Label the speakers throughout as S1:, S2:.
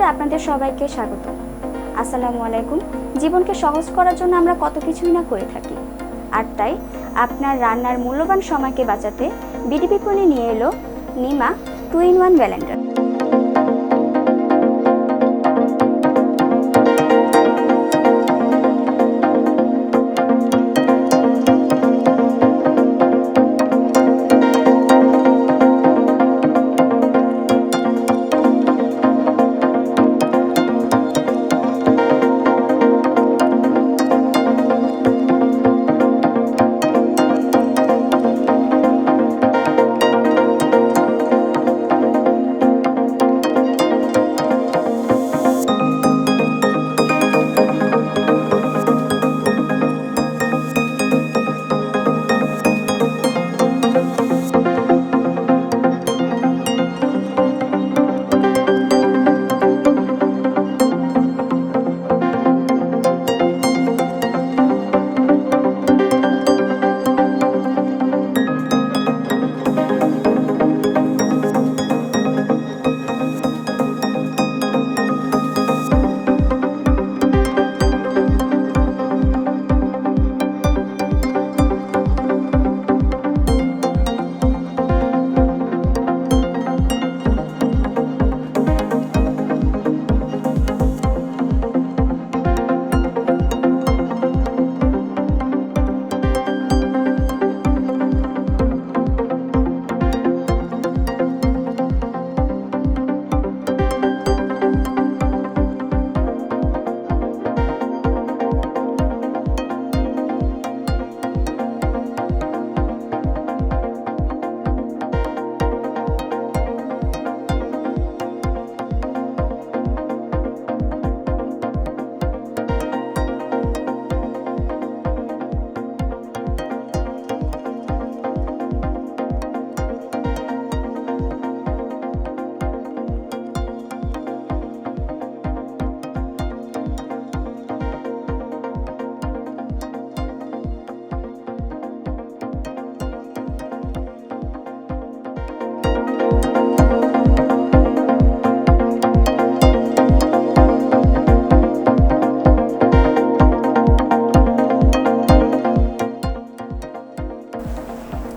S1: ভিডিওতে আপনাদের সবাইকে স্বাগত। আসসালামু আলাইকুম। জীবনকে সহজ করার জন্য আমরা কত কিছুই না করে থাকি, আর তাই আপনার রান্নার মূল্যবান সময়কে বাঁচাতে bdbeponi নিয়ে এলো নিমা 2-in-1 ব্লেন্ডার।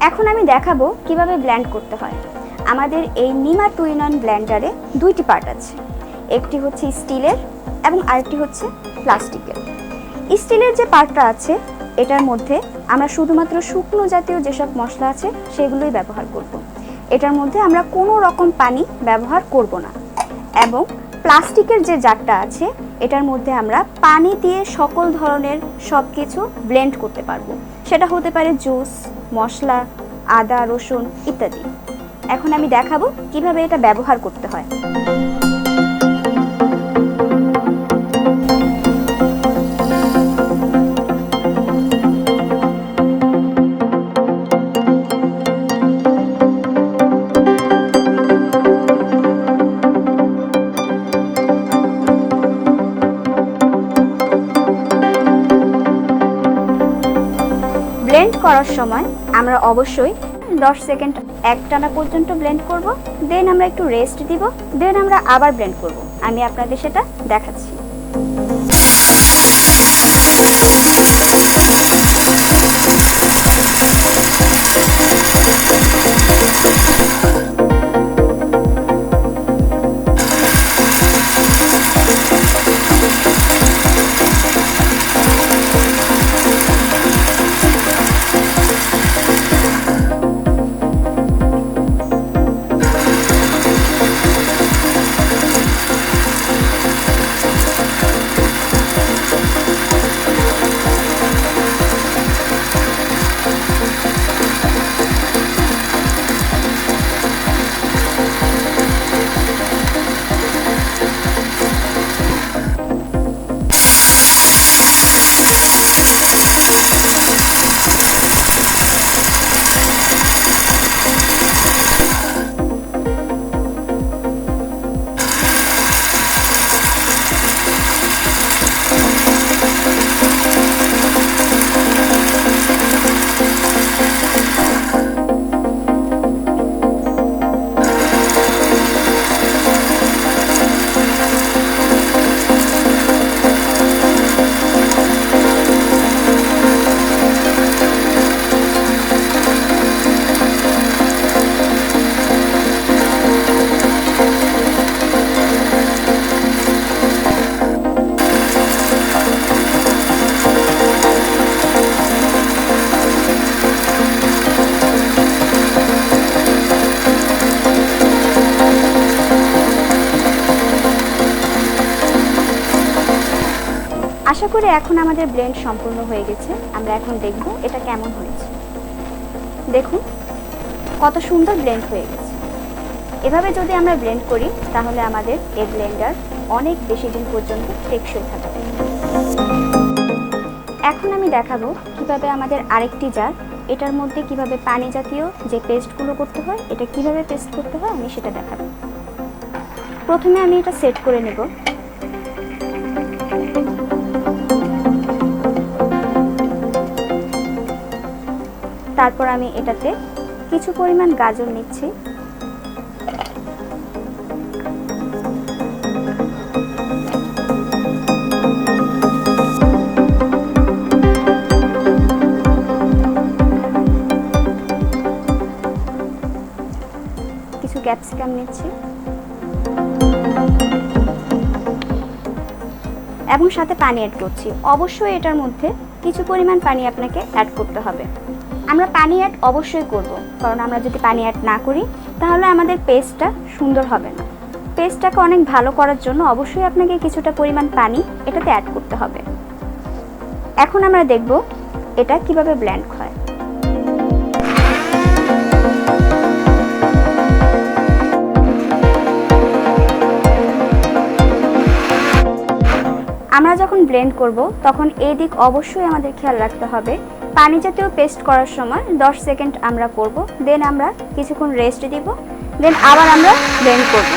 S1: এখন আমি দেখাবো কিভাবে ব্লেন্ড করতে হয়। আমাদের এই নিমা 2-in-1 ব্লেন্ডারে দুইটি পার্ট আছে, একটি হচ্ছে স্টিলের এবং আরেকটি হচ্ছে প্লাস্টিকের। স্টিলের যে পার্টটা আছে এটার মধ্যে আমরা শুধুমাত্র শুকনো জাতীয় যেসব মশলা আছে সেগুলোই ব্যবহার করব। এটার মধ্যে আমরা কোনো রকম পানি ব্যবহার করব না। এবং প্লাস্টিকের যে জারটা আছে এটার মধ্যে আমরা পানি দিয়ে সকল ধরনের সব কিছু ব্লেন্ড করতে পারবো। সেটা হতে পারে জুস, মশলা, আদা, রসুন ইত্যাদি। এখন আমি দেখাবো কিভাবে এটা ব্যবহার করতে হয়। ব্লেন্ড করার সময় আমরা অবশ্যই 10 সেকেন্ড একটানা পর্যন্ত ব্লেন্ড করব, দেন আমরা একটু রেস্ট দিব, দেন আমরা আবার ব্লেন্ড করব। আমি আপনাদের সেটা দেখাচ্ছি। আশা করি এখন আমাদের ব্লেন্ড সম্পূর্ণ হয়ে গেছে। আমরা এখন দেখব এটা কেমন হয়েছে। দেখুন কত সুন্দর ব্লেন্ড হয়ে গেছে। এভাবে যদি আমরা ব্লেন্ড করি তাহলে আমাদের এই ব্লেন্ডার অনেক বেশি দিন পর্যন্ত টেকসই থাকবে। এখন আমি দেখাবো কিভাবে আমাদের আরেকটি জার, এটার মধ্যে কিভাবে পানি জাতীয় যে পেস্টগুলো করতে হয়, এটা কিভাবে পেস্ট করতে হয় আমি সেটা দেখাবো। প্রথমে আমি এটা সেট করে নেব। তারপর আমি এটাতে কিছু পরিমাণ গাজর নিচ্ছি। কিছু ক্যাপসিকাম নিচ্ছি এবং সাথে পানি অ্যাড করছি। অবশ্যই এটার মধ্যে কিছু পরিমাণ পানি আপনাকে অ্যাড করতে হবে। আমরা পানি অ্যাড অবশ্যই করব, কারণ আমরা যদি পানি অ্যাড না করি তাহলে আমাদের পেস্টটা সুন্দর হবে না। পেস্টটাকে অনেক ভালো করার জন্য অবশ্যই আপনাকে কিছুটা পরিমাণ পানি এটাতে অ্যাড করতে হবে। এখন আমরা দেখব এটা কিভাবে ব্লেন্ড হয়। আমরা যখন ব্লেন্ড করব তখন এই দিক অবশ্যই আমাদের খেয়াল রাখতে হবে। পানি জাতীয় পেস্ট করার সময় 10 সেকেন্ড আমরা করব, দেন আমরা কিছুক্ষণ রেস্ট দিব, দেন আবার আমরা ব্লেন্ড করব।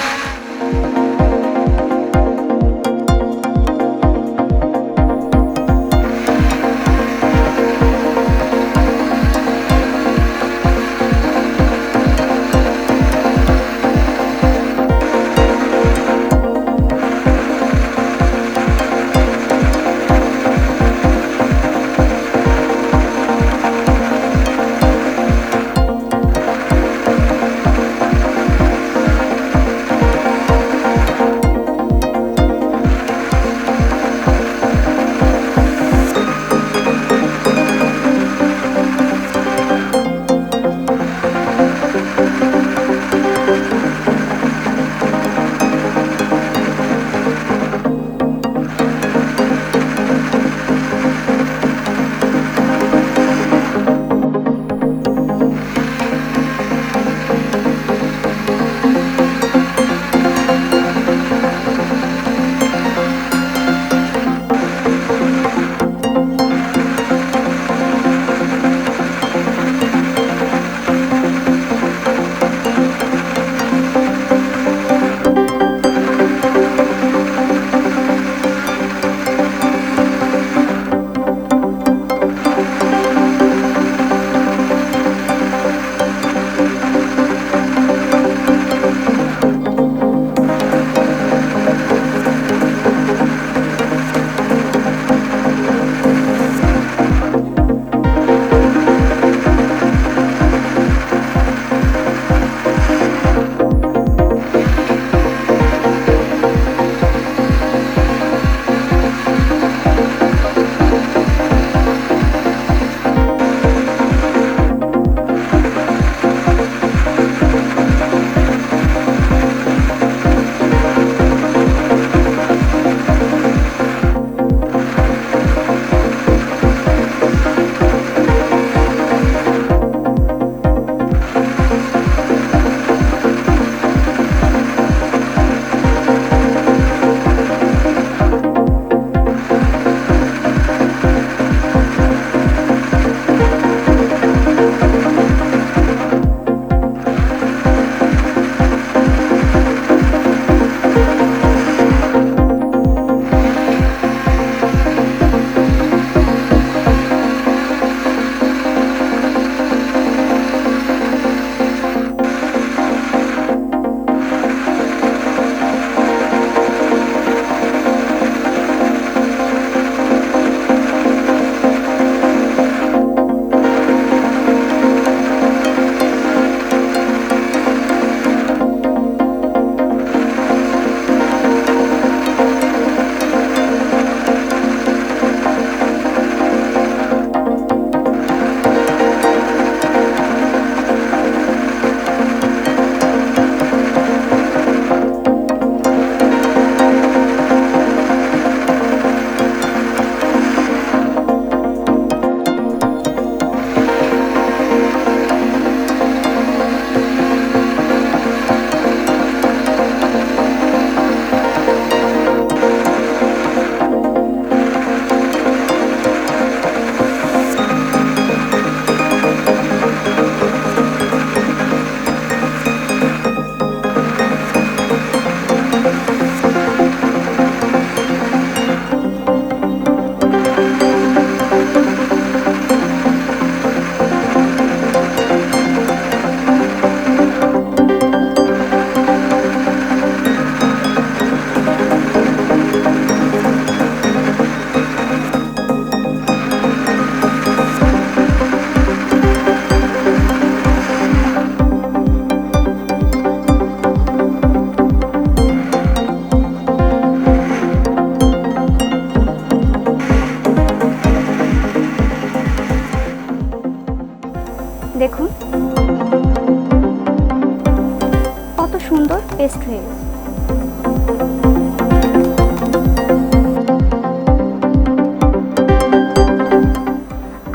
S1: পেস্ট হয়ে গেছে।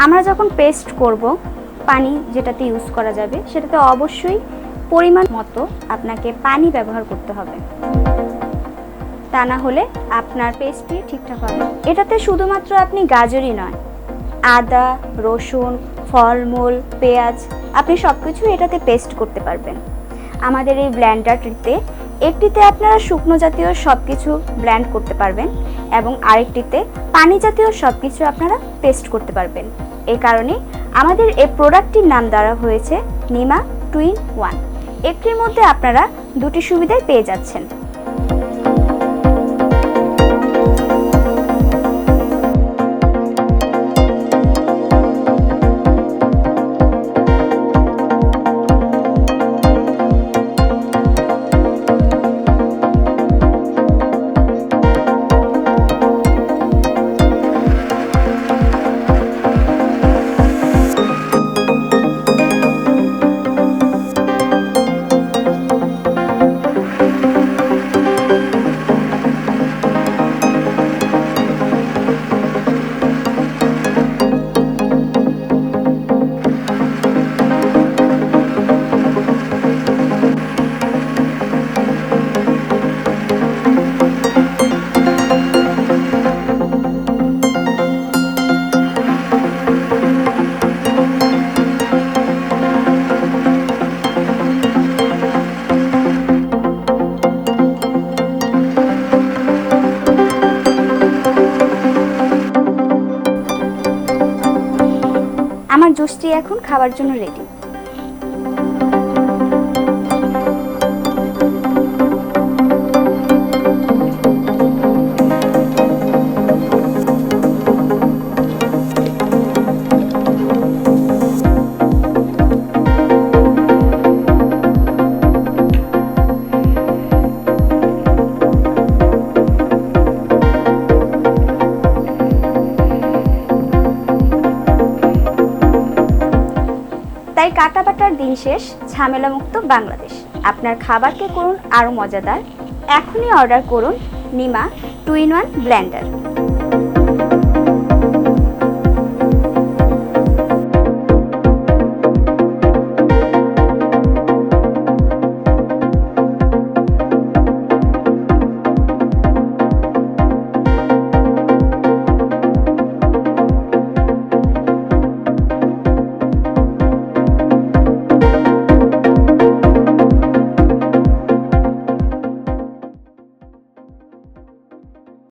S1: আমরা যখন পেস্ট করব, পানি যেটাতে ইউজ করা যাবে সেটাতে অবশ্যই পরিমাণ মতো আপনাকে পানি ব্যবহার করতে হবে, তা না হলে আপনার পেস্টটি ঠিকঠাক হবে। এটাতে শুধুমাত্র আপনি গাজরই নয়, আদা, রসুন, ফলমূল, পেঁয়াজ, আপনি সব কিছু এটাতে পেস্ট করতে পারবেন। আমাদের এই ব্লেন্ডারটিতে একটিতে আপনারা শুকনো জাতীয় সব কিছু ব্লেন্ড করতে পারবেন এবং আরেকটিতে পানি জাতীয় সব কিছু আপনারা পেস্ট করতে পারবেন। এই কারণে আমাদের এই প্রোডাক্টটির নাম দেওয়া হয়েছে নিমা 2-in-1। একটির মধ্যে আপনারা দুটি সুবিধাই পেয়ে যাচ্ছেন। আমার জুসটি এখন খাবার জন্য রেডি। তাই কাটাবাটার দিন শেষ, ঝামেলামুক্ত বাংলাদেশ। আপনার খাবারকে করুন আরও মজাদার। এখনই অর্ডার করুন নিমা 2-in-1 ব্লেন্ডার।